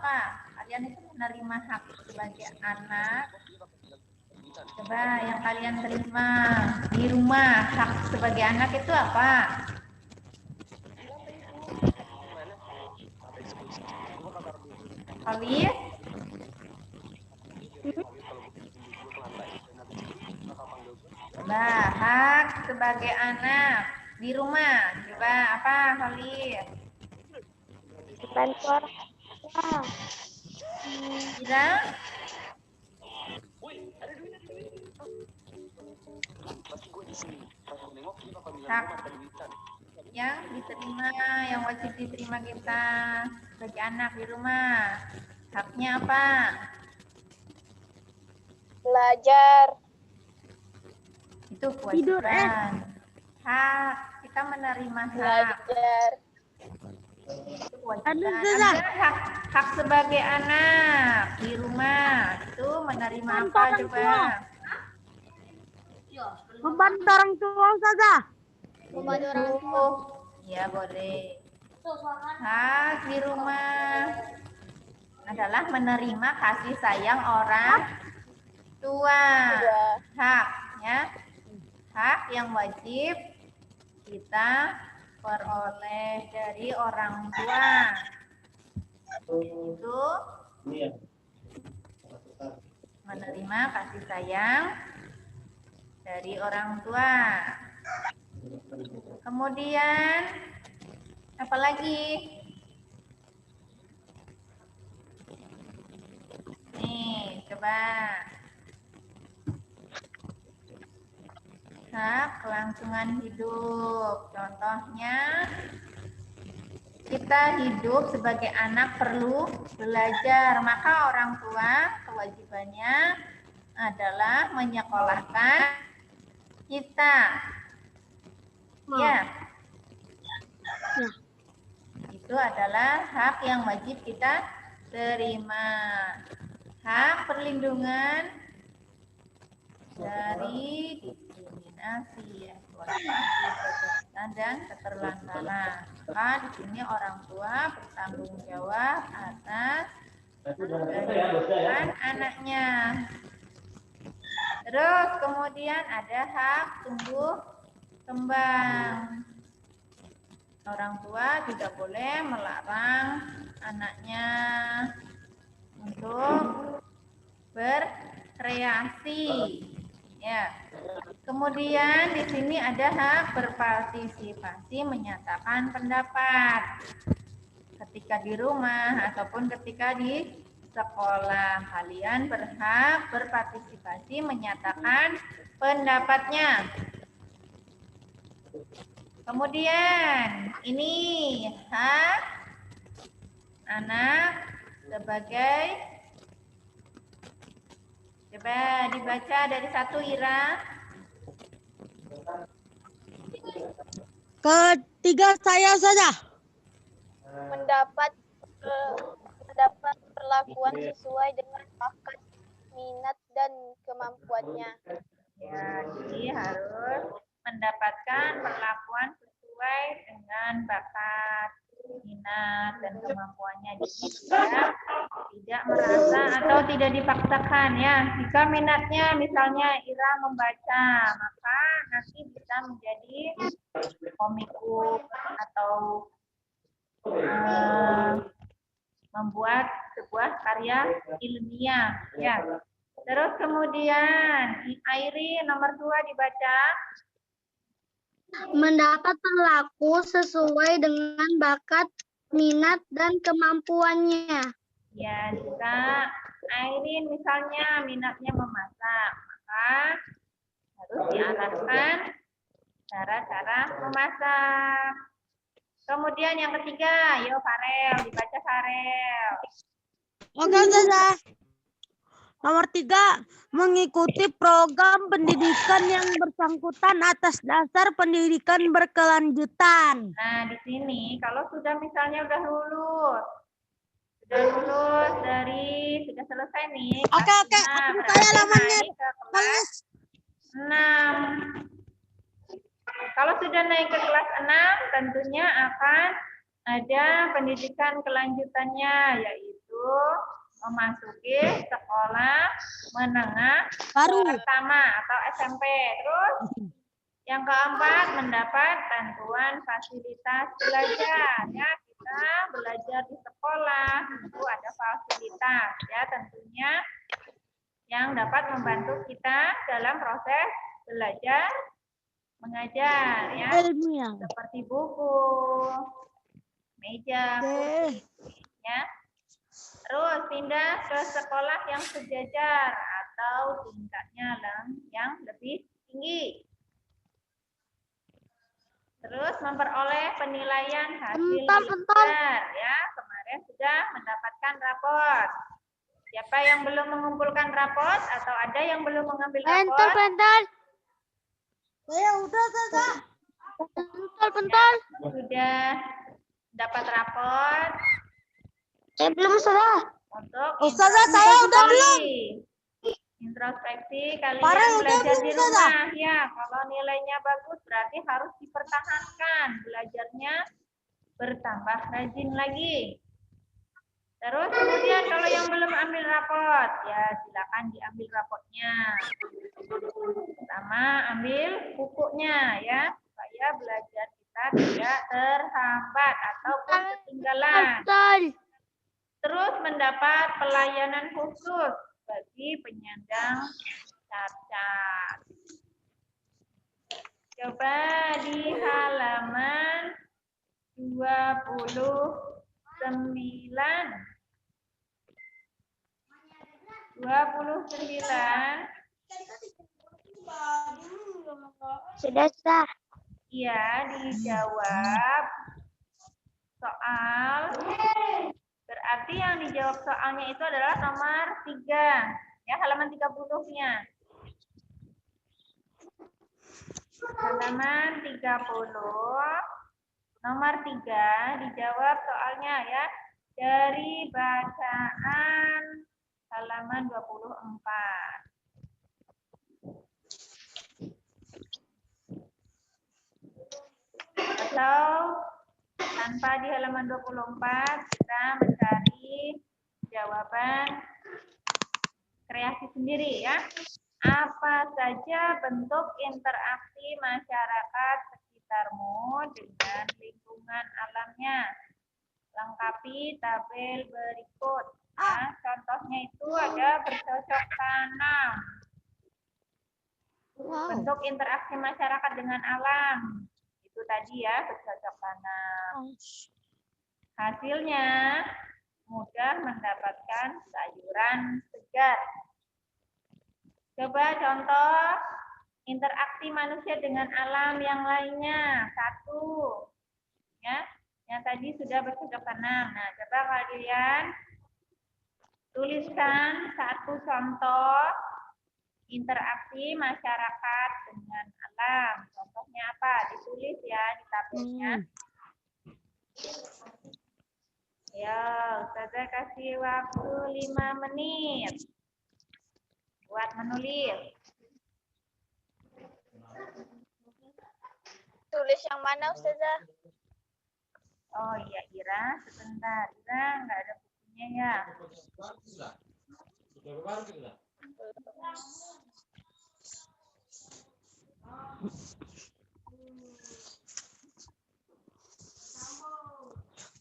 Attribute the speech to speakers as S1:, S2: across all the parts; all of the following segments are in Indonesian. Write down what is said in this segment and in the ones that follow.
S1: apa? Kalian itu menerima hak sebagai anak. Coba yang kalian terima di rumah hak sebagai anak itu apa? Kalian? Coba hak sebagai anak di rumah. Coba apa Khalid?
S2: Bantu orang tua.
S1: Kira? Hak yang diterima, yang wajib diterima kita sebagai anak di rumah. Haknya apa?
S2: Belajar.
S1: Itu kewajiban. Hak, kita menerima hak.
S2: Belajar.
S1: Itu kewajiban. Ada hak sebagai anak di rumah. Itu menerima apa coba?
S2: Membantu orang tua saja.
S1: Membantu orang tua. Ya boleh. Hak di rumah adalah menerima kasih sayang orang tua. Hak ya. Hak yang wajib kita peroleh dari orang tua. Itu menerima kasih sayang dari orang tua. Kemudian apa lagi? Nih, coba. Hak kelangsungan hidup. Contohnya, kita hidup sebagai anak perlu belajar. Maka orang tua kewajibannya adalah menyekolahkan kita. Ya. Itu adalah hak yang wajib kita terima. Hak perlindungan dari diskriminasi, eksploitasi, kekerasan dan keterlantaran. Maka di sini orang tua bertanggung jawab atas kehidupan anaknya. Terus kemudian ada hak tumbuh kembang. Orang tua tidak boleh melarang anaknya untuk berkreasi. Ya. Kemudian di sini ada hak berpartisipasi menyatakan pendapat. Ketika di rumah ataupun ketika di sekolah, kalian berhak berpartisipasi menyatakan pendapatnya. Kemudian ini hak anak sebagai, coba dibaca dari 1 Ira.
S2: Ketiga saya saja. Mendapat perlakuan sesuai dengan bakat, minat dan kemampuannya.
S1: Ya, jadi harus mendapatkan perlakuan sesuai dengan bakat, minat dan kemampuannya. Jadi tidak merasa atau tidak dipaksakan ya. Jika minatnya misalnya Ira membaca, maka nanti bisa menjadi komikus atau membuat sebuah karya ilmiah ya. Terus kemudian Airi nomor 2 dibaca.
S2: Mendapat perlaku sesuai dengan bakat, minat dan kemampuannya.
S1: Ya, jika Airin misalnya minatnya memasak, maka harus diarahkan cara-cara memasak. Kemudian yang ketiga, yo Farel, dibaca Farel.
S2: Oke, saja. Nomor 3, mengikuti program pendidikan yang bersangkutan atas dasar pendidikan berkelanjutan.
S1: Nah, di sini kalau sudah misalnya sudah lulus dari sudah selesai nih.
S2: Oke, saya lamanya
S1: naik ke kelas 6. Kalau sudah naik ke kelas 6, tentunya akan ada pendidikan kelanjutannya, yaitu itu memasuki sekolah menengah
S3: Baru.
S1: pertama atau SMP. Terus yang keempat, mendapat bantuan fasilitas belajar. Ya, kita belajar di sekolah itu ada fasilitas ya tentunya yang dapat membantu kita dalam proses belajar mengajar ya.
S3: Ilmiah.
S1: Seperti buku, meja, kursi ya. Terus pindah ke sekolah yang sejajar atau tingkatnya yang lebih tinggi. Terus memperoleh penilaian hasil belajar ya. Kemarin sudah mendapatkan raport. Siapa yang belum mengumpulkan raport atau ada yang belum mengambil raport?
S2: Bentar.
S3: Saya udah, Kakak.
S2: Bentar.
S1: Sudah dapat raport
S2: Saya belum sudah.
S1: untuk
S3: Ustazah, saya udah belum.
S1: Introspeksi kalian
S3: Farel udah
S1: belajar
S3: belum,
S1: di
S3: Ustazah?
S1: rumah ya. Kalau nilainya bagus berarti harus dipertahankan belajarnya, bertambah rajin lagi. Terus kemudian kalau yang belum ambil raport ya silakan diambil rapotnya. Pertama ambil bukunya ya supaya belajar kita tidak terhambat ataupun ketinggalan. Terus mendapat pelayanan khusus bagi penyandang cacat. Coba di halaman 29.
S2: Sudah.
S1: Iya, dijawab soal. Berarti yang dijawab soalnya itu adalah nomor 3. Ya, halaman 30-nya. Halaman 30. Nomor 3 dijawab soalnya ya. Dari bacaan halaman 24. Atau tanpa di halaman 24 kita mencari jawaban kreasi sendiri ya. Apa saja bentuk interaksi masyarakat sekitarmu dengan lingkungan alamnya? Lengkapi tabel berikut. Nah, contohnya itu ada bercocok tanam. Bentuk interaksi masyarakat dengan alam. Itu tadi ya, bercocok tanam. Hasilnya mudah mendapatkan sayuran segar. Coba contoh interaksi manusia dengan alam yang lainnya. 1. Ya, yang tadi sudah bercocok tanam. Nah, coba kalian tuliskan 1 contoh interaksi masyarakat dengan alam. Contohnya apa? Ditulis ya di tabelnya. Ya, Ustazah kasih waktu 5 menit buat menulis.
S2: Tulis yang mana, Ustazah?
S1: Oh iya, Ira, sebentar. Ira, nggak ada bukunya ya.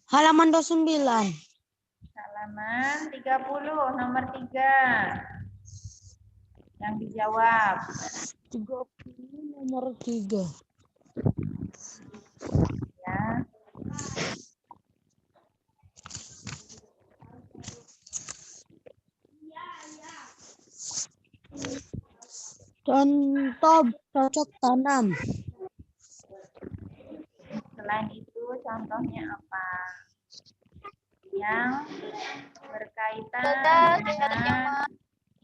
S3: Halaman 29.
S1: Halaman 30, nomor 3. Yang dijawab.
S3: 30 nomor 3.
S1: Ya.
S3: Contoh cocok tanam.
S1: Selain itu, contohnya apa? Yang berkaitan dengan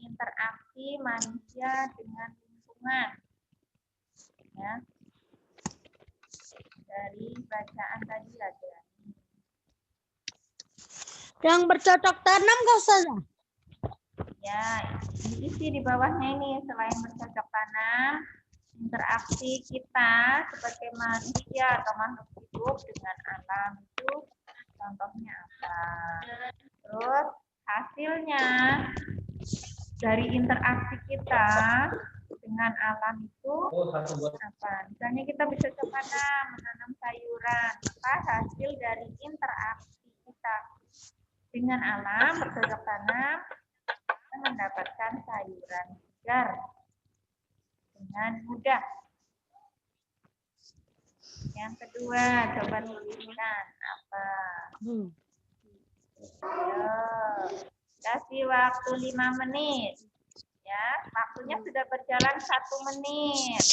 S1: interaksi manusia dengan lingkungan. Ya. Dari bacaan tadi ada.
S3: Yang bercocok tanam gak Ustazah?
S1: Ya, diisi di bawahnya ini selain bercocok tanam, interaksi kita sebagai manusia atau makhluk hidup dengan alam itu contohnya apa? Terus hasilnya dari interaksi kita dengan alam itu apa? Misalnya kita bercocok tanam, menanam sayuran, maka hasil dari interaksi kita dengan alam bercocok tanam kita mendapatkan sayuran segar dengan mudah. Yang kedua, coba tuliskan apa? Ayo, kasih waktu 5 menit. Ya, waktunya sudah berjalan 1 menit.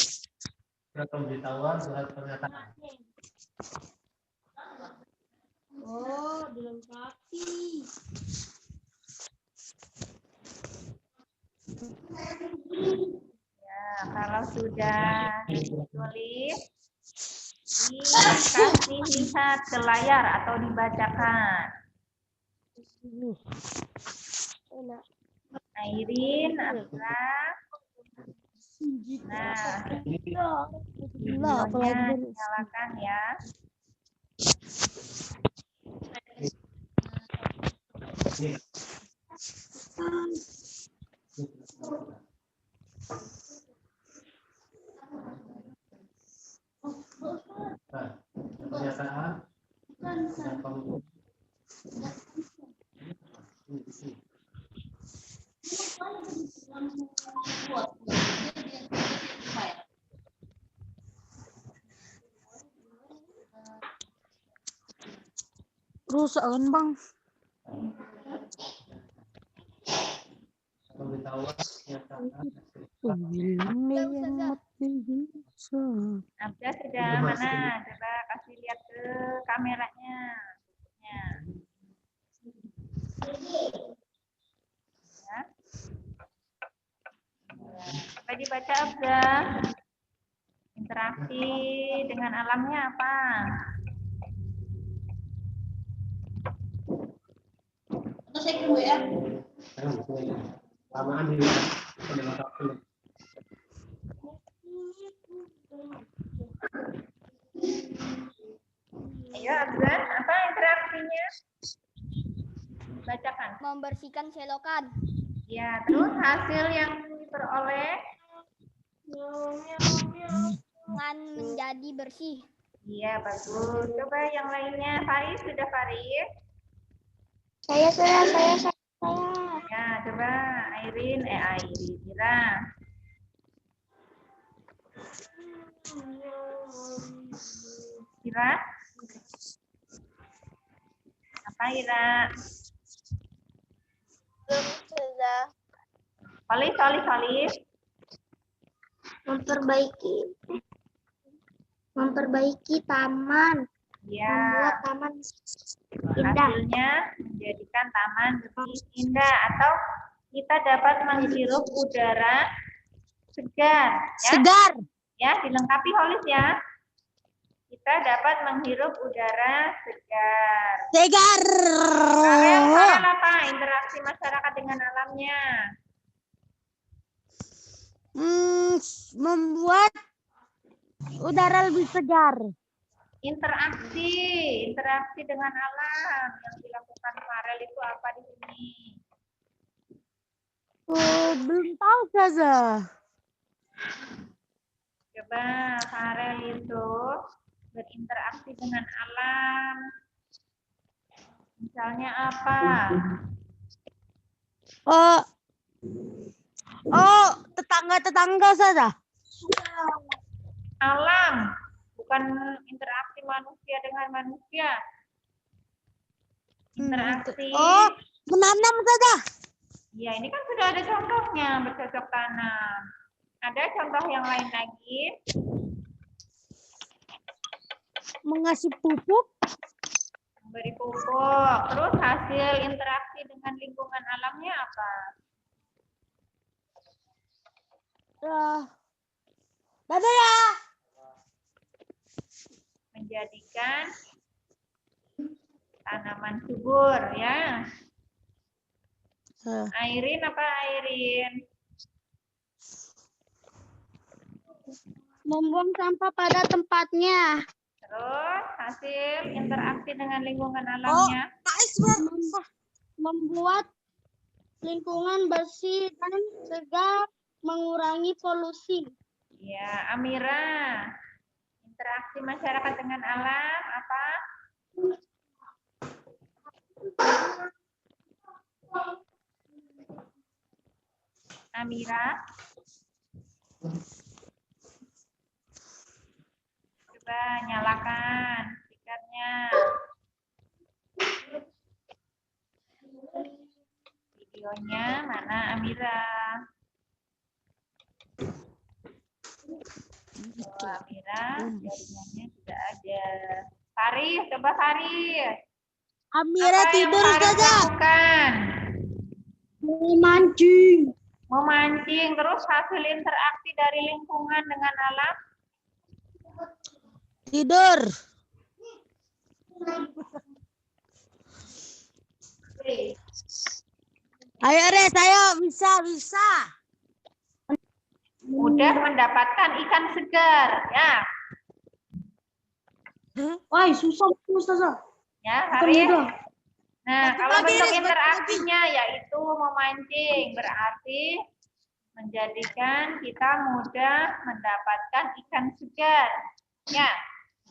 S4: Surat pemberitahuan, surat pernyataan.
S3: Oh, dilengkapi.
S1: Ya, kalau sudah ditulis, dikasih lihat ke layar atau dibacakan. Airin, Abra. Nah, videonya nyalakan ya.
S4: Nah, pernyataan.
S3: Rusak kan, Bang?
S4: Pemberitahuan, pernyataan.
S1: Abra sudah mana? Coba kasih lihat ke kameranya. Ya. Ya. Coba dibaca Abra. Interaksi dengan alamnya apa?
S4: Lamaan di waktu.
S1: Ayo Abra, apa interaksinya? Bacakan.
S2: Membersihkan selokan.
S1: Ya, terus hasil yang diperoleh?
S2: Dengan menjadi bersih.
S1: Iya, bagus. Coba yang lainnya. Faris, sudah Faris?
S2: Saya.
S1: Ya, coba Airin, Ira. Ira? Apa Ira?
S2: Belum sudah.
S1: Solis.
S2: Memperbaiki taman.
S1: Ya,
S2: Membuat taman indah.
S1: hasilnya menjadikan taman lebih indah atau kita dapat menghirup udara segar. Ya,
S3: Segar.
S1: ya dilengkapi Holis ya. Kita dapat menghirup udara segar.
S3: Segar.
S1: Farel apa? Interaksi masyarakat dengan alamnya.
S3: Membuat udara lebih segar.
S1: Interaksi dengan alam yang dilakukan Farel itu apa di sini?
S3: Belum tahu Ustazah.
S1: Coba Farel itu berinteraksi dengan alam. Misalnya apa?
S3: Tetangga Ustazah.
S1: Alam, bukan interaksi manusia dengan manusia. Interaksi.
S3: Menanam Ustazah.
S1: Ya, ini kan sudah ada contohnya bercocok tanam. Ada contoh yang lain lagi?
S3: Mengasih pupuk.
S1: Memberi pupuk. Terus hasil interaksi dengan lingkungan alamnya apa?
S3: Dadah ya.
S1: Menjadikan tanaman subur ya. Airin apa Airin?
S3: Membuang sampah pada tempatnya.
S1: Terus hasil interaksi dengan lingkungan alamnya.
S3: Membuat lingkungan bersih dan segar, mengurangi polusi.
S1: Ya, Amira. Interaksi masyarakat dengan alam apa? Amira. Coba nyalakan speakernya. Videonya mana Amira? Oh, Amira, jaringannya tidak ada. Faris, coba Faris.
S3: Amira
S1: Apa yang
S3: tidur
S1: Faris
S3: saja.
S1: lakukan?
S3: Memancing.
S1: Memancing, terus hasil interaksi dari lingkungan dengan alam?
S3: Tidur. Ayo Res, ayo bisa.
S1: Mudah mendapatkan ikan segar, ya.
S3: Wah, susah Ustazah.
S1: Ya, Faris. Nah,
S3: Bagi
S1: kalau
S3: lagi,
S1: bentuk
S3: Res, bagi
S1: interaksinya yaitu memancing, berarti menjadikan kita mudah mendapatkan ikan segar. Ya,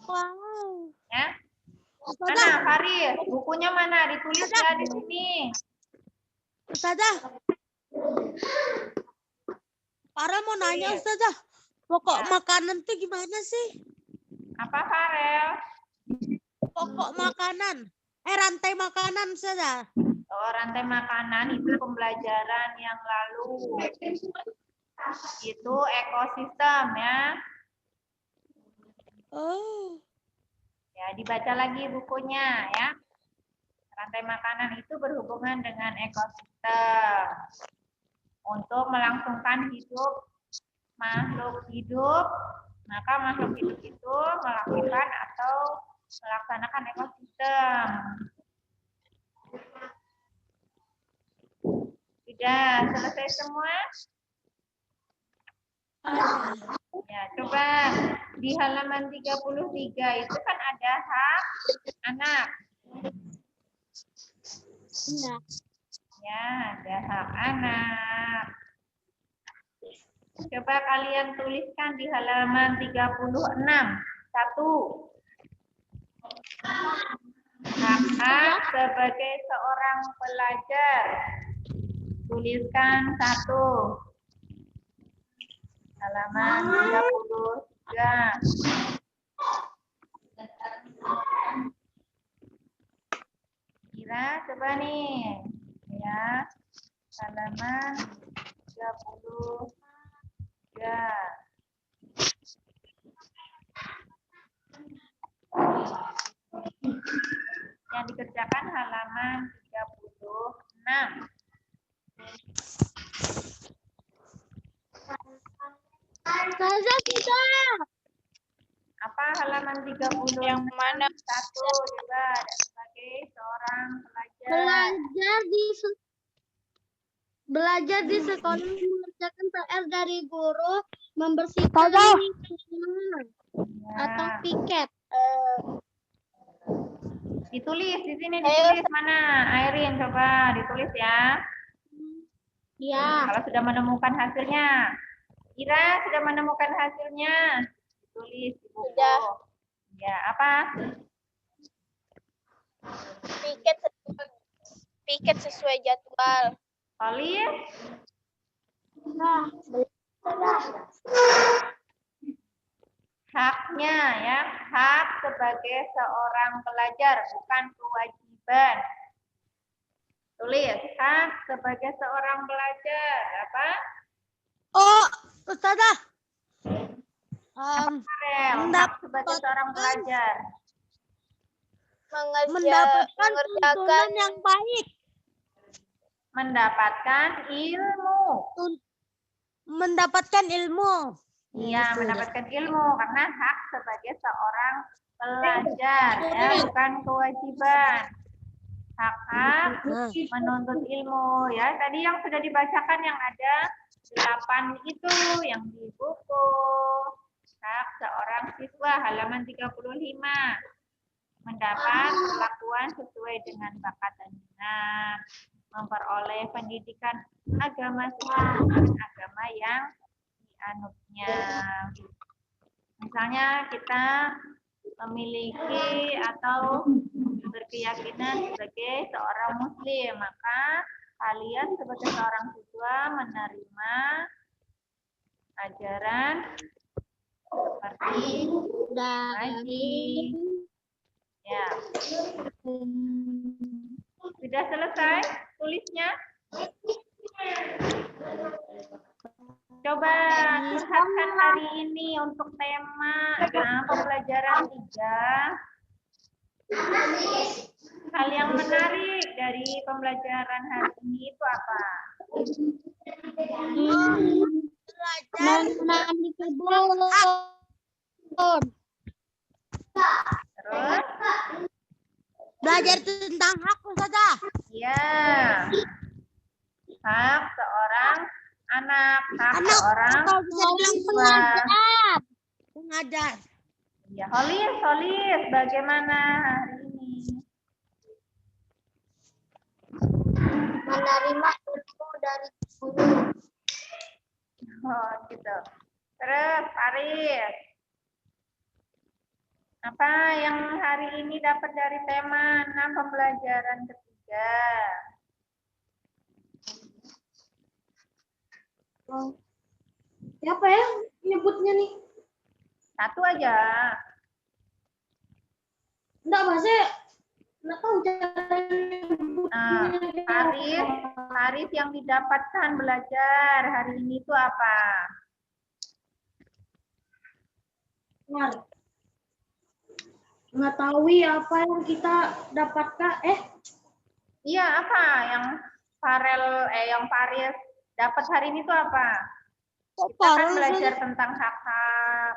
S3: Wow.
S1: ya.
S3: Ustazah,
S1: Mana, Faris? Bukunya mana? Ditulis ya di sini.
S3: Ustazah. Farel mau nanya Ustazah. Pokok
S1: Ya.
S3: makanan tuh gimana sih?
S1: Apa, Farel?
S3: Pokok makanan. Rantai makanan Ustazah.
S1: Oh, rantai makanan itu pembelajaran yang lalu. Itu ekosistem, ya.
S3: Oh.
S1: Ya, dibaca lagi bukunya, ya. Rantai makanan itu berhubungan dengan ekosistem. Untuk melangsungkan hidup makhluk hidup, maka makhluk hidup itu melakukan atau melaksanakan ekosistem. Sudah selesai semua? Ya, coba di halaman 33 itu kan ada hak anak.
S3: Iya.
S1: Ya, ada hak anak. Coba kalian tuliskan di halaman 36. 1. Hak sebagai seorang pelajar. Tuliskan 1. Halaman 33. Kira coba nih. Ya. Halaman 33. Yang dikerjakan halaman 36.
S3: Ustazah sudah.
S1: Apa halaman 36?
S2: Yang mana?
S1: 1 coba sebagai seorang pelajar.
S3: Belajar di sekolah mengerjakan PR dari guru, membersihkan lingkungan atau
S1: Ya.
S3: piket.
S1: Ditulis di sini, ditulis mana? Airin coba ditulis ya.
S3: Ya.
S1: Kalau sudah menemukan hasilnya. Ira sudah menemukan hasilnya. Ditulis di buku.
S2: Sudah.
S1: Ya, apa?
S2: Piket sesuai jadwal.
S1: Khalil? Haknya ya, hak sebagai seorang pelajar, bukan kewajiban. Tulis, hak sebagai seorang pelajar. Apa?
S3: Oh, Ustazah.
S1: Farel, hak sebagai seorang pelajar.
S3: Mendapatkan
S2: mengerjakan
S3: tuntunan yang baik.
S1: Mendapatkan ilmu.
S3: Mendapatkan ilmu.
S1: Iya, mendapatkan ilmu karena hak sebagai seorang pelajar ya, bukan kewajiban. Hak menuntut ilmu ya. Tadi yang sudah dibacakan yang ada 8 itu yang di buku. Hak seorang siswa halaman 35. Mendapat perlakuan sesuai dengan bakat dan minat. memperoleh pendidikan agama sesuai dengan agama yang dianutnya. Misalnya kita memiliki atau berkeyakinan sebagai seorang muslim, maka kalian sebagai seorang siswa menerima ajaran seperti ngaji. Ya. Sudah selesai tulisnya? Coba curhatkan hari ini untuk tema pembelajaran 3. Hal yang menarik dari pembelajaran hari ini itu apa?
S3: Menanam di kebun.
S1: Terus?
S3: Belajar tentang hak Ustazah.
S1: Ya. Hak seorang anak, hak
S3: Anak
S1: seorang
S3: atau bisa bilang
S1: siswa.
S3: Pengajar.
S1: Ya, Holis, bagaimana hari ini?
S2: Menerima ilmu dari guru.
S1: Oh, gitu. Terus, Faris. Apa yang hari ini dapat dari tema 6 pembelajaran ketiga?
S2: Siapa ya nyebutnya nih?
S1: Satu aja.
S2: Enggak, Mas. Enggak tahu
S1: Nah, Faris yang didapatkan belajar hari ini itu apa?
S2: Mengetahui apa yang kita dapatkan.
S1: Iya, apa yang yang Faris dapat hari ini itu apa? Kita kan belajar tentang hak-hak,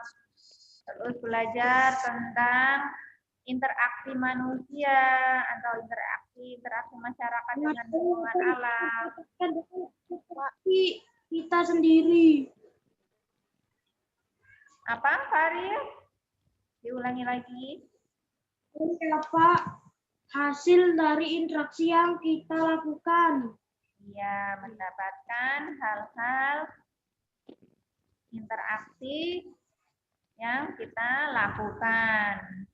S1: terus belajar tentang interaksi manusia atau interaksi masyarakat dengan lingkungan alam.
S2: Kita sendiri.
S1: Apa, Faris? Diulangi lagi.
S2: Apa hasil dari interaksi yang kita lakukan?
S1: Iya, mendapatkan hal-hal interaksi yang kita lakukan.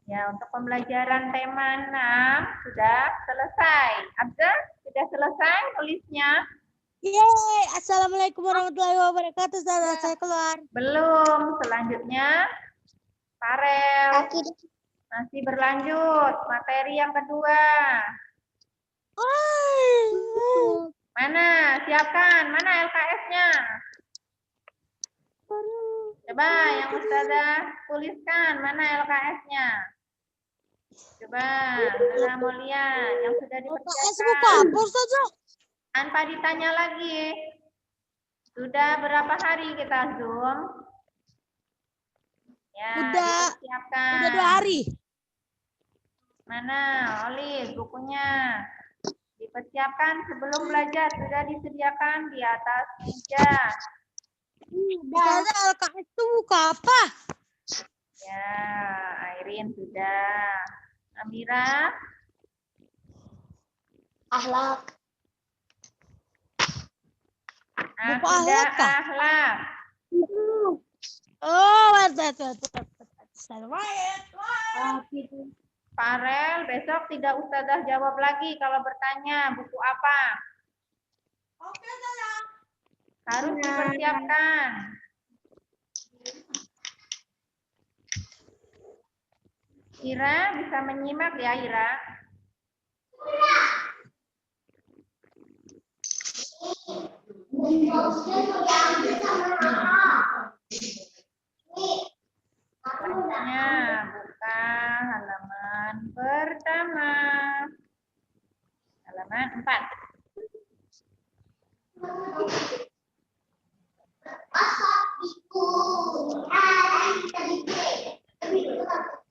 S1: Ya, untuk pembelajaran tema 6 sudah selesai. Abdul, sudah selesai tulisnya?
S3: Yeay, Assalamualaikum warahmatullahi wabarakatuh. Ustazah, saya keluar.
S1: Belum. Selanjutnya, Farel. Masih berlanjut. Materi yang kedua. Mana? Siapkan. Mana LKS-nya? Coba yang Ustazah tuliskan. Mana LKS-nya? Coba, Ustazah mau lihat. Yang sudah dipersiapkan. Tanpa ditanya lagi. Sudah berapa hari kita Zoom? Ya, dipersiapkan.
S3: Udah 2 hari.
S1: Mana, Olis, bukunya? Dipersiapkan sebelum belajar. Sudah disediakan di atas meja.
S3: Ustazah, LKS itu buka apa?
S1: Ya, Airin sudah. Amira?
S2: Akhlak.
S3: Buku
S1: Akidah
S3: akhlak kah?
S1: akhlak.
S3: Oh, betul.
S1: Farel, besok tidak Ustazah jawab lagi kalau bertanya buku apa.
S3: Oke, Ustazah.
S1: Harus dipersiapkan. Ira bisa menyimak ya, Ira? Selanjutnya buka halaman pertama. Halaman 4.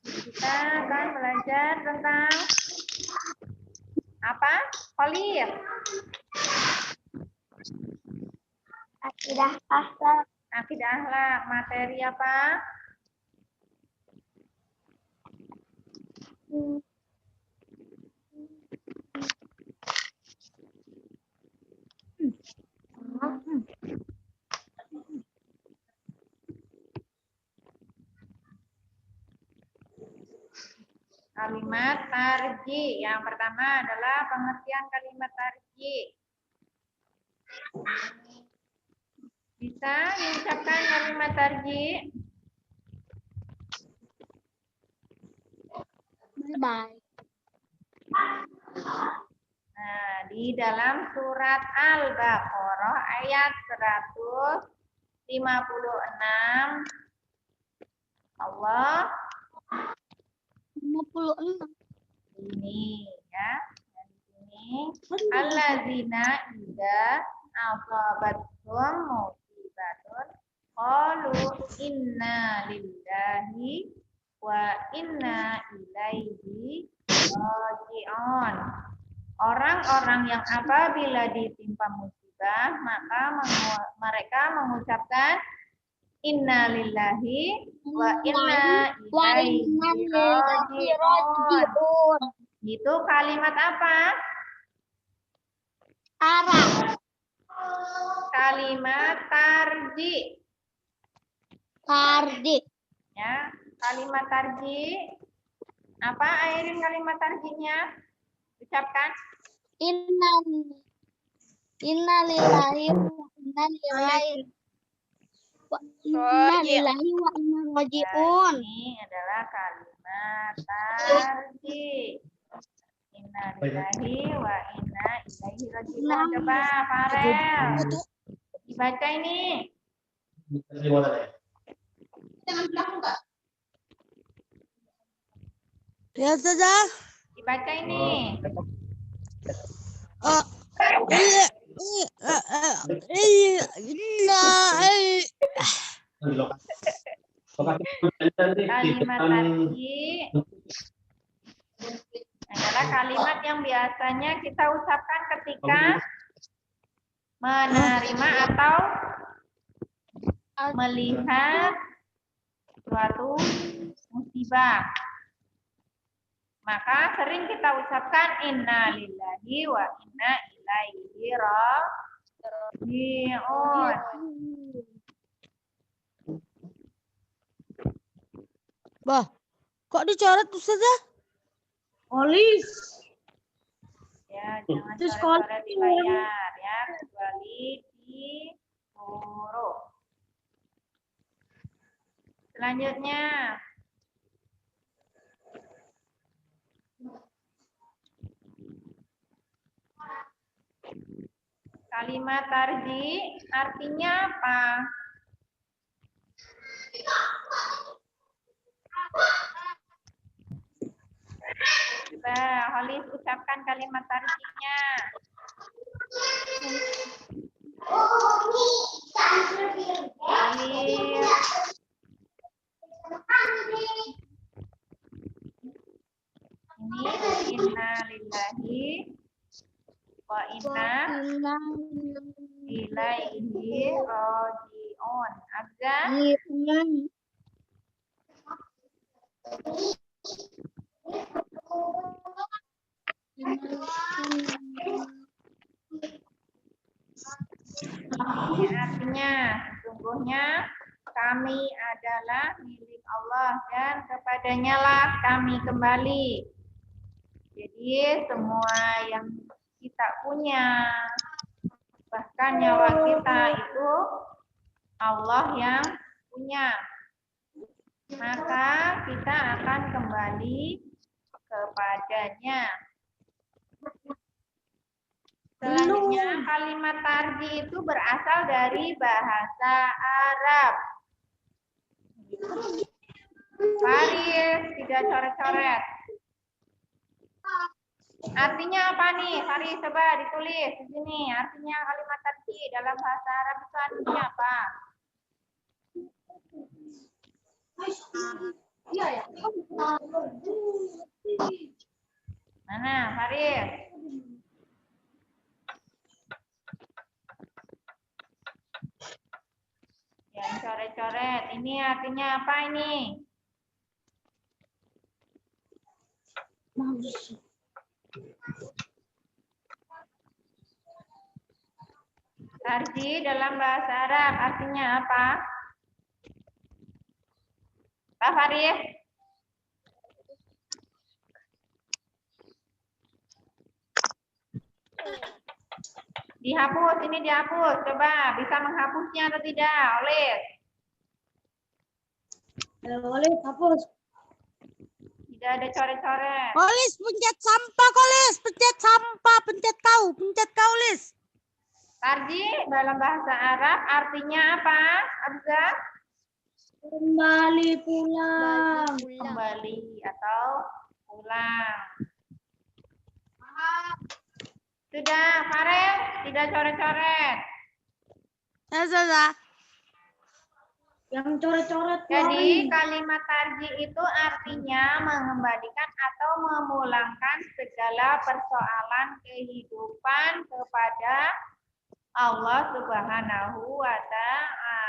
S1: Kita akan belajar tentang apa? Khalil.
S2: Akidah akhlak.
S1: Akidah akhlak. Materi apa? tarji. Yang pertama adalah pengertian kalimat tarji. Bisa diucapkan kalimat tarji?
S3: Bye.
S1: Nah, di dalam surat Al-Baqarah ayat 156 Allah
S3: 56.
S1: ini ya. Dan di sini alladzina idza asabathum musibatun qalu inna lillahi wa inna ilaihi raji'un. Orang-orang yang apabila ditimpa musibah maka mereka mengucapkan inna lillahi wa inna ilaihi raji'un. Itu kalimat apa?
S3: Arab.
S1: Kalimat tarji.
S3: Tardi.
S1: Ya, kalimat tarji. Apa Airin kalimat tarjinya? Ucapkan.
S3: Inna lillahi wa inna ilaihi wa inna raji'un.
S1: Ini adalah kalimat tarji. Inna lillahi wa inna ilaihi raji'un. Coba Farel. Dibaca ini.
S3: Ya saja.
S1: Dibaca ini. Kalimat tarji adalah kalimat yang biasanya kita ucapkan ketika menerima atau melihat suatu musibah. Maka sering kita ucapkan inna lillahi wa inna ilaihi raji'un.
S3: Bah, kok dicoret Ustazah?
S1: Polis. Ya, jangan coret-coret di layar ya, kecuali di huruf. Selanjutnya, kalimat tarji artinya apa? Coba Holis ucapkan kalimat tarjinya. Holis. Ini inna lillahi wa inna ilaihi raji'un. Abza? Ini artinya sesungguhnya kami adalah milik Allah dan kepadanya lah kami kembali. Jadi semua yang kita punya, bahkan nyawa kita itu Allah yang punya. Maka kita akan kembali kepadanya. Selanjutnya kalimat tarji itu berasal dari bahasa Arab. Faris, tidak coret-coret. Artinya apa nih? Faris, coba ditulis di sini. Artinya kalimat tarji dalam bahasa Arab itu artinya apa? Mana, Faris? Yang coret-coret. Ini artinya apa ini? Tarji dalam bahasa Arab artinya apa? Pak Farid? Dihapus, ini dihapus. Coba bisa menghapusnya atau tidak? Olis.
S3: Olis, hapus.
S1: Tidak ada coret-coret.
S3: Olis, pencet sampah, Olis. Pencet sampah, pencet kau, Olis.
S1: Tarji dalam bahasa Arab artinya apa? Abza?
S3: Kembali pulang.
S1: Kembali atau pulang. Sudah, Farel? Tidak coret-coret.
S3: Sudah. Yang coret-coret.
S1: Jadi kalimat tarji itu artinya mengembalikan atau memulangkan segala persoalan kehidupan kepada Allah Subhanahu wa Ta'ala.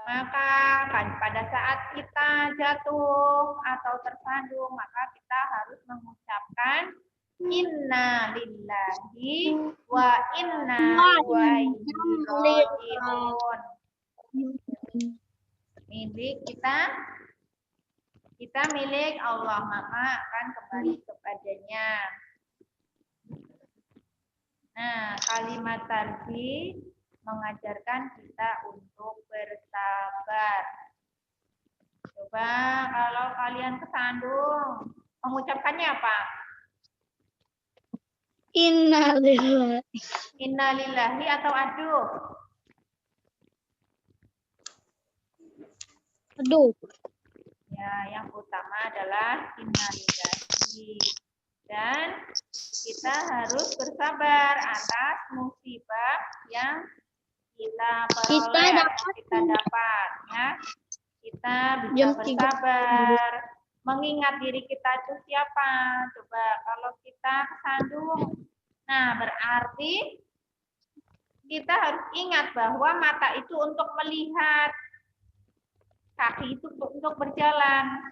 S1: Maka pada saat kita jatuh atau tersandung, maka kita harus mengucapkan inna lillahi wa inna ilaihi raji'un. Milik kita milik Allah, maka akan kembali kepadanya. Nah, kalimat tarji mengajarkan kita untuk bersabar. Coba kalau kalian kesandung, mengucapkannya apa?
S3: Innalillahi.
S1: Innalillahi atau aduh?
S3: Aduh.
S1: Ya, yang utama adalah innalillahi. Dan kita harus bersabar atas musibah yang kita peroleh, kita dapat, ya. Kita bisa bersabar, mengingat diri kita itu siapa. Coba kalau kita kesandung, nah berarti kita harus ingat bahwa mata itu untuk melihat, kaki itu untuk berjalan.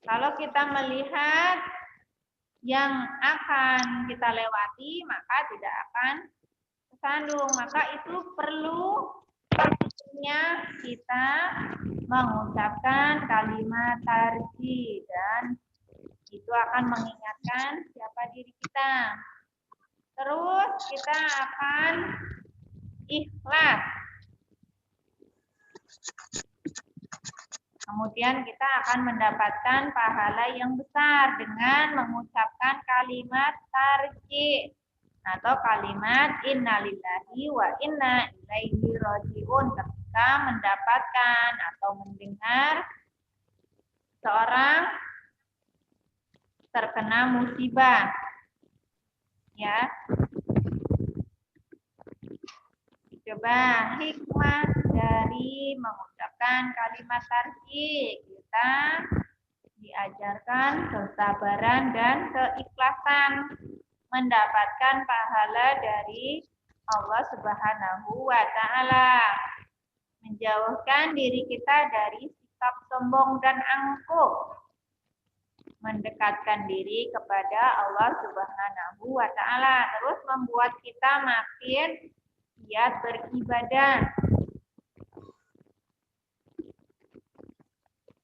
S1: Kalau kita melihat yang akan kita lewati, maka tidak akan kesandung. Maka itu perlu kita mengucapkan kalimat tarji, dan itu akan mengingatkan siapa diri kita. Terus kita akan ikhlas. Kemudian kita akan mendapatkan pahala yang besar dengan mengucapkan kalimat tarji atau kalimat innalillahi wa inna ilaihi raji'un ketika mendapatkan atau mendengar seorang terkena musibah. Ya. Coba hikmah dari mengucapkan kalimat tarji, kita diajarkan kesabaran dan keikhlasan, mendapatkan pahala dari Allah Subhanahu wa Ta'ala, menjauhkan diri kita dari sikap sombong dan angkuh, mendekatkan diri kepada Allah Subhanahu wa Ta'ala, terus membuat kita makin giat beribadah.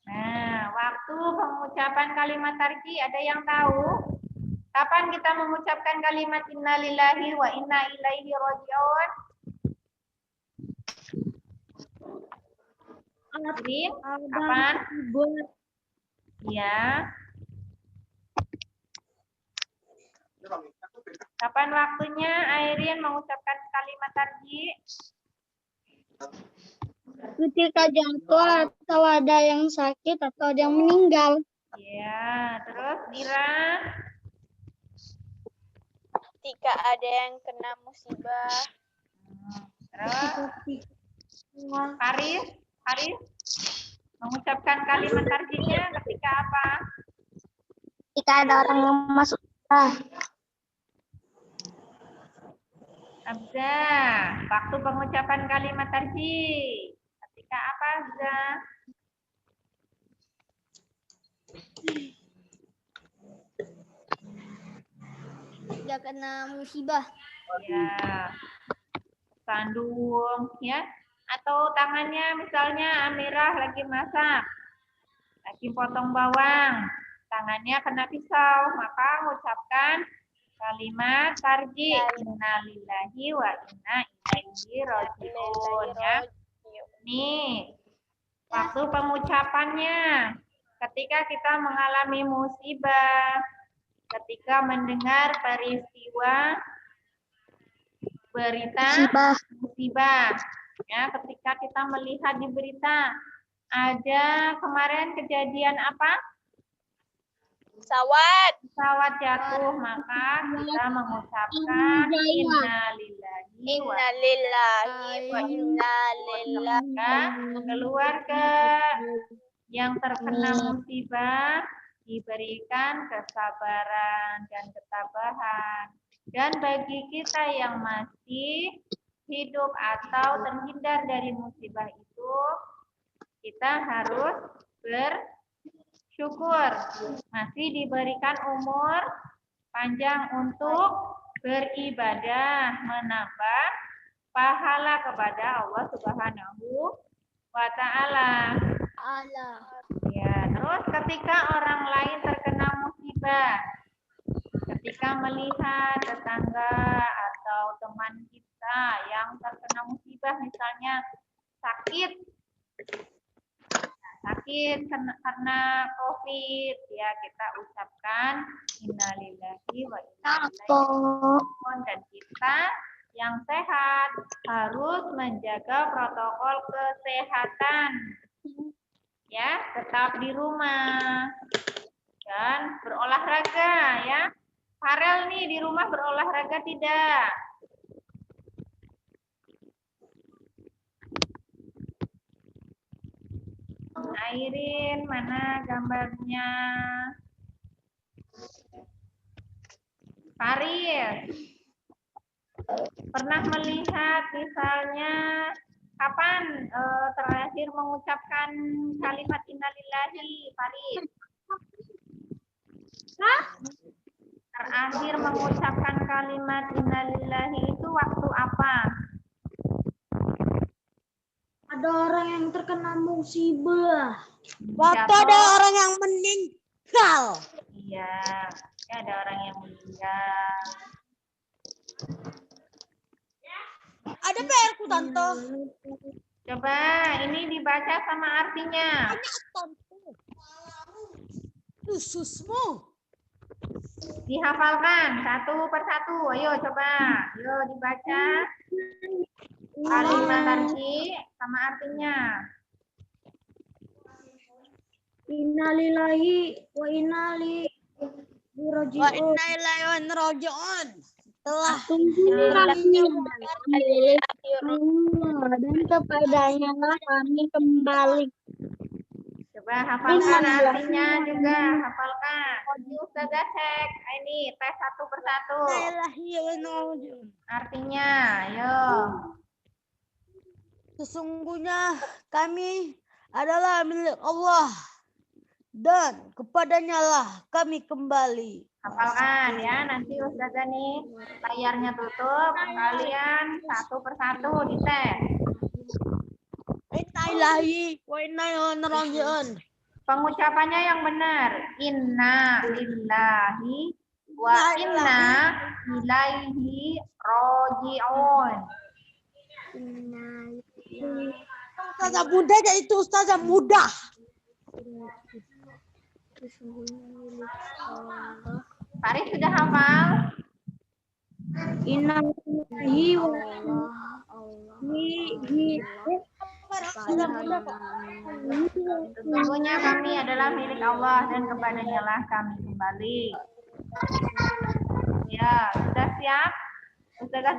S1: Nah, waktu pengucapan kalimat tarji ada yang tahu? Kapan kita mengucapkan kalimat innalillahi wa inna ilaihi raji'un? Kapan? Ya. Kapan waktunya Airin mengucapkan kalimat tarji?
S3: Ketika jatuh atau ada yang sakit atau ada yang meninggal.
S1: Ya, terus Ira?
S2: Ketika ada yang kena musibah.
S1: Terus Haris mengucapkan kalimat tarjinya ketika apa?
S3: Ketika ada orang yang masuk.
S1: Abza, waktu pengucapan kalimat tarji ketika apa, Abza?
S3: Tidak kena musibah.
S1: Ya, sandung, ya. Atau tangannya misalnya Amirah lagi masak, lagi potong bawang, tangannya kena pisau, maka mengucapkan Kalimat tarji. Innalillahi wa inna ilaihi raji'un. Ya. Nih, waktu pengucapannya. Ketika kita mengalami musibah, ketika mendengar peristiwa berita musibah, ya, ketika kita melihat di berita ada kemarin kejadian apa? Pesawat jatuh, maka kita mengucapkan innalillahi wa inna ilaihi. Keluarga yang terkena musibah diberikan kesabaran dan ketabahan. Dan bagi kita yang masih hidup atau terhindar dari musibah itu, kita harus bersyukur. Masih diberikan umur panjang untuk beribadah, menambah pahala kepada Allah Subhanahu wa Ta'ala. Ya, terus ketika orang lain terkena musibah, ketika melihat tetangga atau teman kita yang terkena musibah, misalnya sakit karena COVID, ya kita ucapkan innalillahi wa inna ilaihi raji'un. Dan kita yang sehat harus menjaga protokol kesehatan. Ya, tetap di rumah dan berolahraga ya. Farel nih di rumah berolahraga tidak? Airin, mana gambarnya? Faris, pernah melihat misalnya kapan terakhir mengucapkan kalimat innalillahi, Faris? Terakhir mengucapkan kalimat innalillahi itu waktu apa?
S3: Ada orang yang terkena musibah. Waktu ada orang yang meninggal.
S1: Iya, ada orang yang meninggal.
S3: Ada PR-ku, Tante.
S1: Coba ini dibaca sama artinya.
S3: Khususmu.
S1: Dihafalkan satu persatu. Ayo coba. Ayo dibaca. Kalimat tarji sama artinya.
S3: Innalillahi wa inna ilaihi raji'un. Telah dan kepadanya kami kembali.
S1: Coba hafalkan artinya juga. Hafalkan. Ustazah cek. Ini tes satu persatu. Artinya, ayo.
S3: Sesungguhnya kami adalah milik Allah dan kepadanya lah kami kembali.
S1: Hafalkan ya, nanti Ustazah nih layarnya tutup, kalian satu persatu dites.
S3: Innalillahi wa inna ilaihi raji'un.
S1: Pengucapannya yang benar. Inna lillahi wa inna ilaihi raji'un.
S3: Ustazah muda jadi itu ustazah muda.
S1: Faris sudah hafal?
S3: Inna lillahi wa
S1: Sesungguhnya kami adalah milik Allah dan kepadanya lah kami kembali. Ya, sudah siap? Ustazah